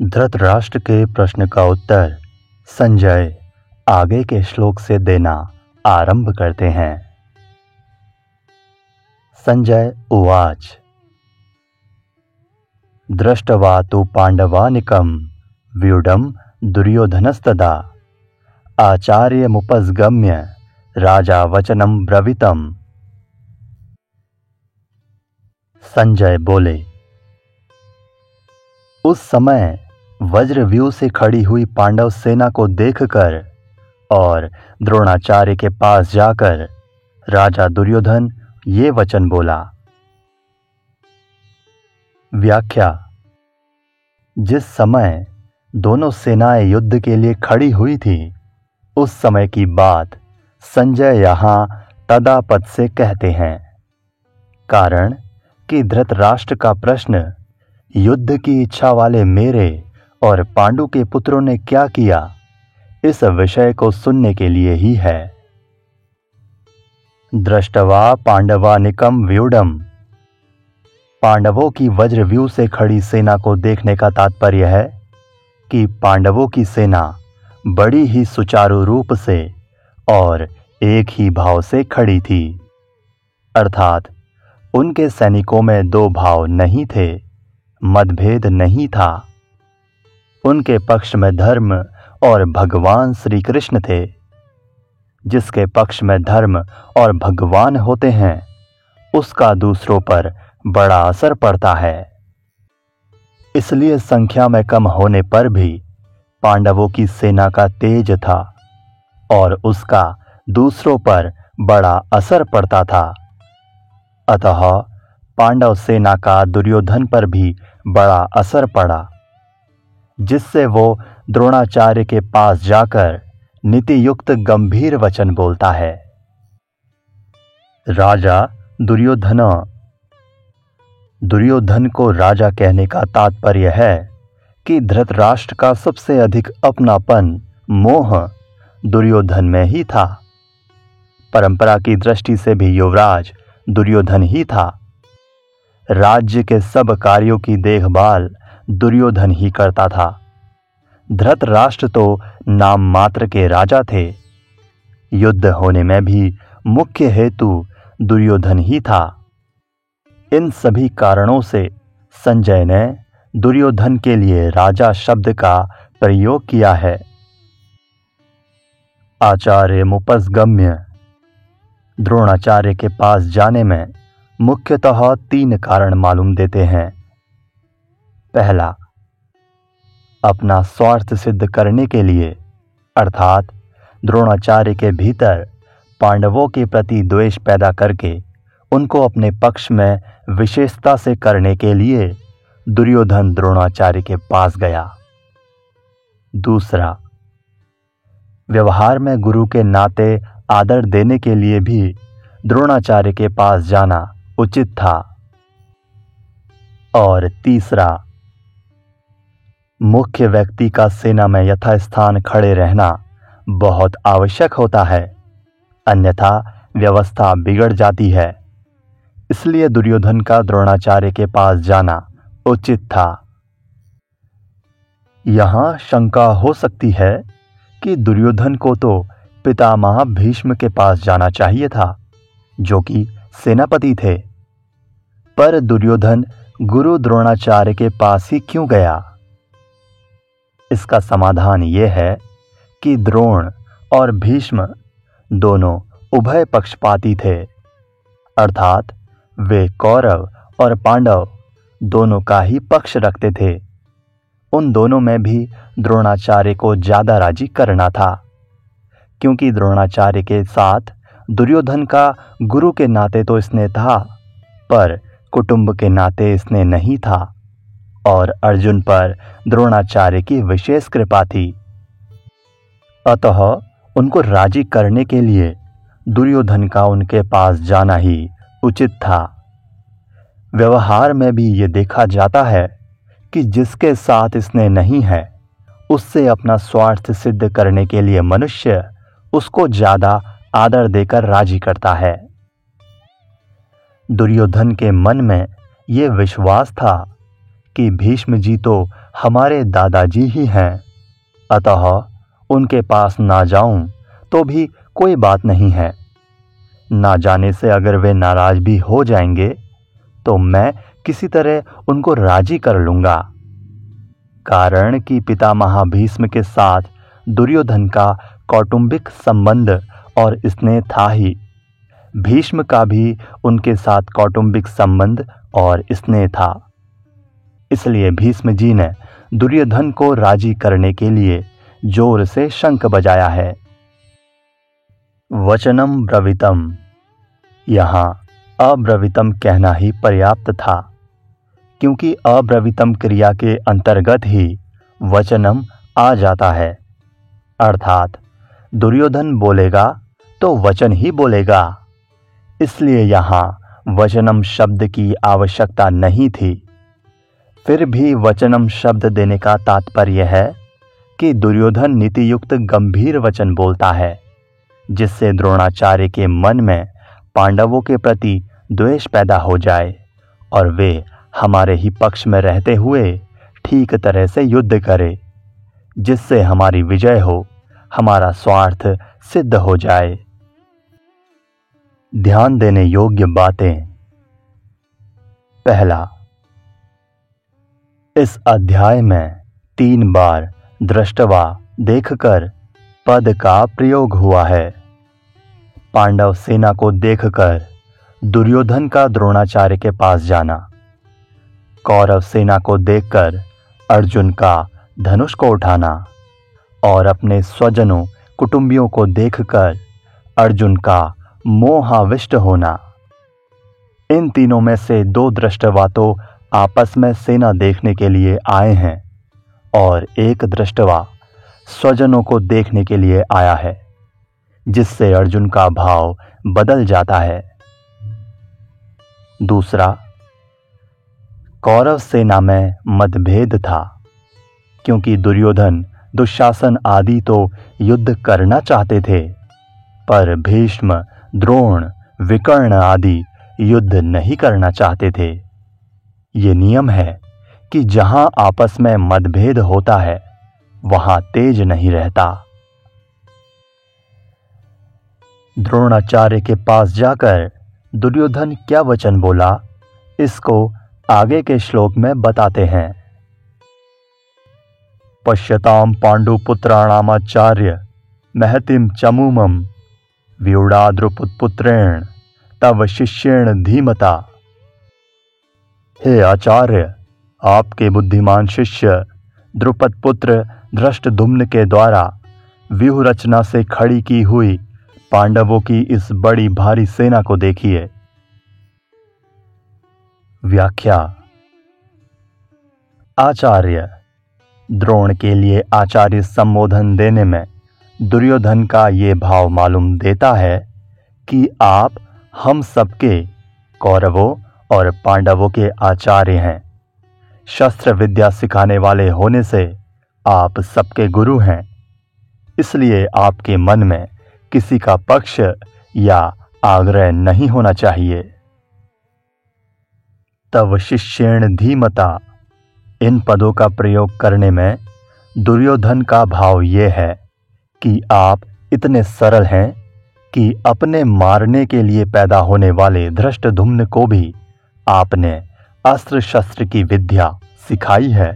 धृतराष्ट्र के प्रश्न का उत्तर संजय आगे के श्लोक से देना आरंभ करते हैं। संजय उवाच। दृष्ट्वा तु पाण्डवानिकं व्यूढं दुर्योधनस्तदा आचार्यमुपसगम्य राजा वचनं ब्रवीतम्। संजय बोले, उस समय वज्रव्यूह से खड़ी हुई पांडव सेना को देखकर और द्रोणाचार्य के पास जाकर राजा दुर्योधन ये वचन बोला। व्याख्या। जिस समय दोनों सेनाएं युद्ध के लिए खड़ी हुई थी, उस समय की बात संजय यहाँ तदा पद से कहते हैं। कारण कि धृतराष्ट्र का प्रश्न युद्ध की इच्छा वाले मेरे और पांडु के पुत्रों ने क्या किया, इस विषय को सुनने के लिए ही है। दृष्ट्वा पांडवानिकं व्यूढम्। पांडवों की वज्रव्यूह से खड़ी सेना को देखने का तात्पर्य है कि पांडवों की सेना बड़ी ही सुचारू रूप से और एक ही भाव से खड़ी थी, अर्थात उनके सैनिकों में दो भाव नहीं थे, मतभेद नहीं था। उनके पक्ष में धर्म और भगवान श्री कृष्ण थे। जिसके पक्ष में धर्म और भगवान होते हैं, उसका दूसरों पर बड़ा असर पड़ता है। इसलिए संख्या में कम होने पर भी पांडवों की सेना का तेज था और उसका दूसरों पर बड़ा असर पड़ता था। अतः पांडव सेना का दुर्योधन पर भी बड़ा असर पड़ा, जिससे वो द्रोणाचार्य के पास जाकर नीति युक्त गंभीर वचन बोलता है। राजा दुर्योधन। दुर्योधन को राजा कहने का तात्पर्य है कि धृतराष्ट्र का सबसे अधिक अपनापन, मोह दुर्योधन में ही था। परंपरा की दृष्टि से भी युवराज दुर्योधन ही था। राज्य के सब कार्यों की देखभाल दुर्योधन ही करता था। धृतराष्ट्र तो नाम मात्र के राजा थे। युद्ध होने में भी मुख्य हेतु दुर्योधन ही था। इन सभी कारणों से संजय ने दुर्योधन के लिए राजा शब्द का प्रयोग किया है। आचार्यमुपसगम्य। द्रोणाचार्य के पास जाने में मुख्यतः 3 कारण मालूम देते हैं। पहला, अपना स्वार्थ सिद्ध करने के लिए, अर्थात द्रोणाचार्य के भीतर पांडवों के प्रति द्वेष पैदा करके उनको अपने पक्ष में विशेषता से करने के लिए दुर्योधन द्रोणाचार्य के पास गया। दूसरा, व्यवहार में गुरु के नाते आदर देने के लिए भी द्रोणाचार्य के पास जाना उचित था। और तीसरा, मुख्य व्यक्ति का सेना में यथास्थान खड़े रहना बहुत आवश्यक होता है, अन्यथा व्यवस्था बिगड़ जाती है। इसलिए दुर्योधन का द्रोणाचार्य के पास जाना उचित था। यहां शंका हो सकती है कि दुर्योधन को तो पितामह भीष्म के पास जाना चाहिए था, जो कि सेनापति थे। पर दुर्योधन गुरु द्रोणाचार्य के पास ही क्यों गया? इसका समाधान यह है कि द्रोण और भीष्म दोनों उभय पक्षपाती थे, अर्थात वे कौरव और पांडव दोनों का ही पक्ष रखते थे। उन दोनों में भी द्रोणाचार्य को ज्यादा राजी करना था, क्योंकि द्रोणाचार्य के साथ दुर्योधन का गुरु के नाते तो स्नेह था, पर कुटुंब के नाते स्नेह नहीं था और अर्जुन पर द्रोणाचार्य की विशेष कृपा थी। अतः उनको राजी करने के लिए दुर्योधन का उनके पास जाना ही उचित था। व्यवहार में भी ये देखा जाता है कि जिसके साथ स्नेह नहीं है, उससे अपना स्वार्थ सिद्ध करने के लिए मनुष्य उसको ज्यादा आदर देकर राजी करता है। दुर्योधन के मन में ये विश्वास था कि भीष्म जी तो हमारे दादाजी ही हैं, अतः उनके पास ना जाऊं तो भी कोई बात नहीं है। ना जाने से अगर वे नाराज भी हो जाएंगे तो मैं किसी तरह उनको राजी कर लूंगा। कारण कि पितामह भीष्म के साथ दुर्योधन का कौटुंबिक संबंध और स्नेह था ही, भीष्म का भी उनके साथ कौटुंबिक संबंध और स्नेह था। इसलिए भीष्म जी ने दुर्योधन को राजी करने के लिए जोर से शंख बजाया है। वचनम ब्रवीतम, यहाँ अब्रवीतम कहना ही पर्याप्त था, क्योंकि अब्रवीतम क्रिया के अंतर्गत ही वचनम आ जाता है। अर्थात दुर्योधन बोलेगा तो वचन ही बोलेगा, इसलिए यहाँ वचनम शब्द की आवश्यकता नहीं थी। फिर भी वचनम शब्द देने का तात्पर्य है कि दुर्योधन नीतियुक्त गंभीर वचन बोलता है, जिससे द्रोणाचार्य के मन में पांडवों के प्रति द्वेष पैदा हो जाए और वे हमारे ही पक्ष में रहते हुए ठीक तरह से युद्ध करे, जिससे हमारी विजय हो, हमारा स्वार्थ सिद्ध हो जाए। ध्यान देने योग्य बातें। पहला, इस अध्याय में 3 बार दृष्टवा देखकर पद का प्रयोग हुआ है। पांडव सेना को देखकर दुर्योधन का द्रोणाचार्य के पास जाना, कौरव सेना को देखकर अर्जुन का धनुष को उठाना और अपने स्वजनों कुटुंबियों को देखकर अर्जुन का मोहाविष्ट होना। इन तीनों में से 2 दृष्टवा तो आपस में सेना देखने के लिए आए हैं और एक दृष्टवा स्वजनों को देखने के लिए आया है, जिससे अर्जुन का भाव बदल जाता है। दूसरा, कौरव सेना में मतभेद था, क्योंकि दुर्योधन दुशासन आदि तो युद्ध करना चाहते थे, पर भीष्म द्रोण विकर्ण आदि युद्ध नहीं करना चाहते थे। ये नियम है कि जहां आपस में मतभेद होता है वहां तेज नहीं रहता। द्रोणाचार्य के पास जाकर दुर्योधन क्या वचन बोला, इसको आगे के श्लोक में बताते हैं। पश्यताम पांडुपुत्राणामाचार्य महतिम चमूमम व्यूढ़ाद्रुपुत्रेण तव शिष्येण धीमता। हे आचार्य, आपके बुद्धिमान शिष्य द्रुपद पुत्र धृष्टद्युम्न के द्वारा व्यूह रचना से खड़ी की हुई पांडवों की इस बड़ी भारी सेना को देखिए। व्याख्या। आचार्य, द्रोण के लिए आचार्य संबोधन देने में दुर्योधन का ये भाव मालूम देता है कि आप हम सबके, कौरवों और पांडवों के आचार्य हैं। शस्त्र विद्या सिखाने वाले होने से आप सबके गुरु हैं, इसलिए आपके मन में किसी का पक्ष या आग्रह नहीं होना चाहिए। तव शिष्येण धीमता, इन पदों का प्रयोग करने में दुर्योधन का भाव ये है कि आप इतने सरल हैं कि अपने मारने के लिए पैदा होने वाले धृष्टद्युम्न को भी आपने अस्त्र शस्त्र की विद्या सिखाई है,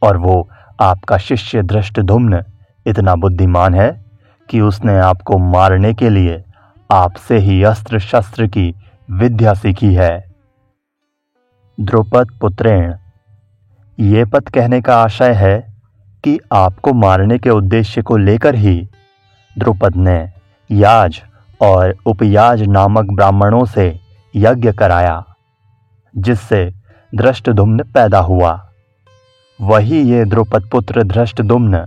और वो आपका शिष्य धृष्टद्युम्न इतना बुद्धिमान है कि उसने आपको मारने के लिए आपसे ही अस्त्र शस्त्र की विद्या सीखी है। द्रुपद पुत्रेण, ये पद कहने का आशय है कि आपको मारने के उद्देश्य को लेकर ही द्रुपद ने याज और उपयाज नामक ब्राह्मणों से यज्ञ कराया, जिससे धृष्टद्युम्न पैदा हुआ। वही ये द्रुपद पुत्र धृष्टद्युम्न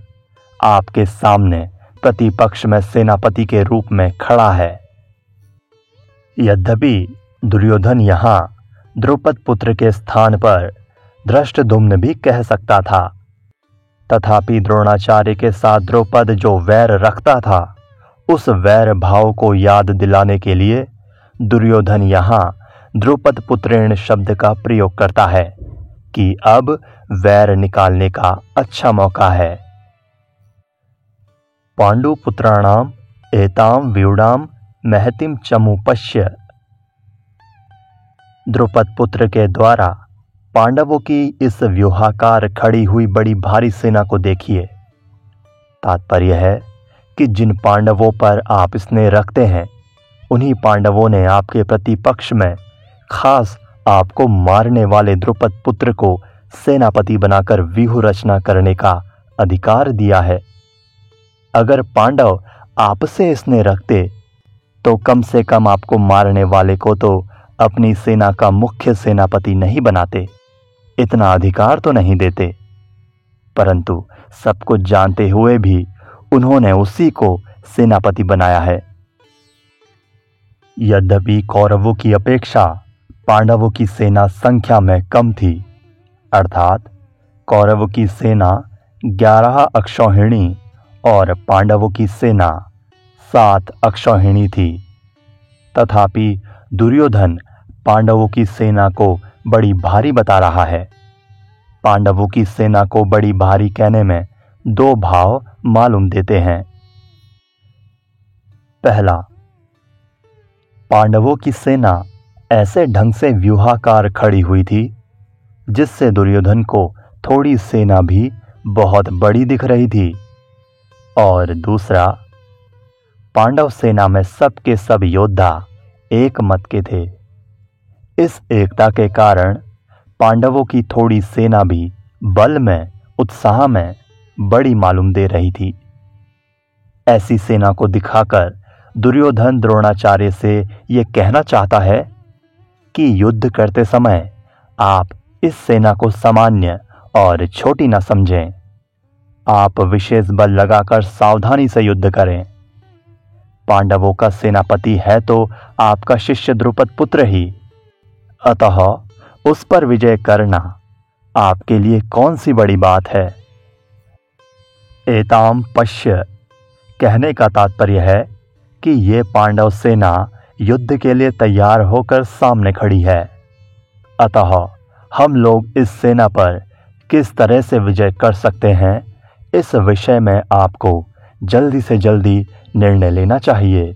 आपके सामने प्रतिपक्ष में सेनापति के रूप में खड़ा है। यद्यपि दुर्योधन यहाँ द्रुपद पुत्र के स्थान पर धृष्टद्युम्न भी कह सकता था, तथापि द्रोणाचार्य के साथ द्रुपद जो वैर रखता था, उस वैर भाव को याद दिलाने के लिए दुर्योधन यहाँ द्रुपद पुत्रेण शब्द का प्रयोग करता है, कि अब वैर निकालने का अच्छा मौका है। पांडुपुत्राणाम एताम व्यूढ़ाम महतिम चमुपश्य। द्रुपद पुत्र के द्वारा पांडवों की इस व्यूहाकार खड़ी हुई बड़ी भारी सेना को देखिए। तात्पर्य है कि जिन पांडवों पर आप स्नेह रखते हैं, उन्हीं पांडवों ने आपके प्रतिपक्ष में खास आपको मारने वाले द्रुपद पुत्र को सेनापति बनाकर व्यूह रचना करने का अधिकार दिया है। अगर पांडव आपसे स्नेह रखते तो कम से कम आपको मारने वाले को तो अपनी सेना का मुख्य सेनापति नहीं बनाते, इतना अधिकार तो नहीं देते। परंतु सब कुछ जानते हुए भी उन्होंने उसी को सेनापति बनाया है। यद्यपि कौरवों की अपेक्षा पांडवों की सेना संख्या में कम थी, अर्थात कौरवों की सेना 11 अक्षौहिणी और पांडवों की सेना 7 अक्षौहिणी थी, तथापि दुर्योधन पांडवों की सेना को बड़ी भारी बता रहा है। पांडवों की सेना को बड़ी भारी कहने में 2 भाव मालूम देते हैं। पहला, पांडवों की सेना ऐसे ढंग से व्यूहाकार खड़ी हुई थी जिससे दुर्योधन को थोड़ी सेना भी बहुत बड़ी दिख रही थी। और दूसरा, पांडव सेना में सब के सब योद्धा एक मत के थे। इस एकता के कारण पांडवों की थोड़ी सेना भी बल में, उत्साह में बड़ी मालूम दे रही थी। ऐसी सेना को दिखाकर दुर्योधन द्रोणाचार्य से यह कहना चाहता है कि युद्ध करते समय आप इस सेना को सामान्य और छोटी न समझें। आप विशेष बल लगाकर सावधानी से युद्ध करें। पांडवों का सेनापति है तो आपका शिष्य द्रुपद पुत्र ही, अतः उस पर विजय करना आपके लिए कौन सी बड़ी बात है। एताम पश्य कहने का तात्पर्य है कि ये पांडव सेना युद्ध के लिए तैयार होकर सामने खड़ी है, अतः हम लोग इस सेना पर किस तरह से विजय कर सकते हैं, इस विषय में आपको जल्दी से जल्दी निर्णय लेना चाहिए।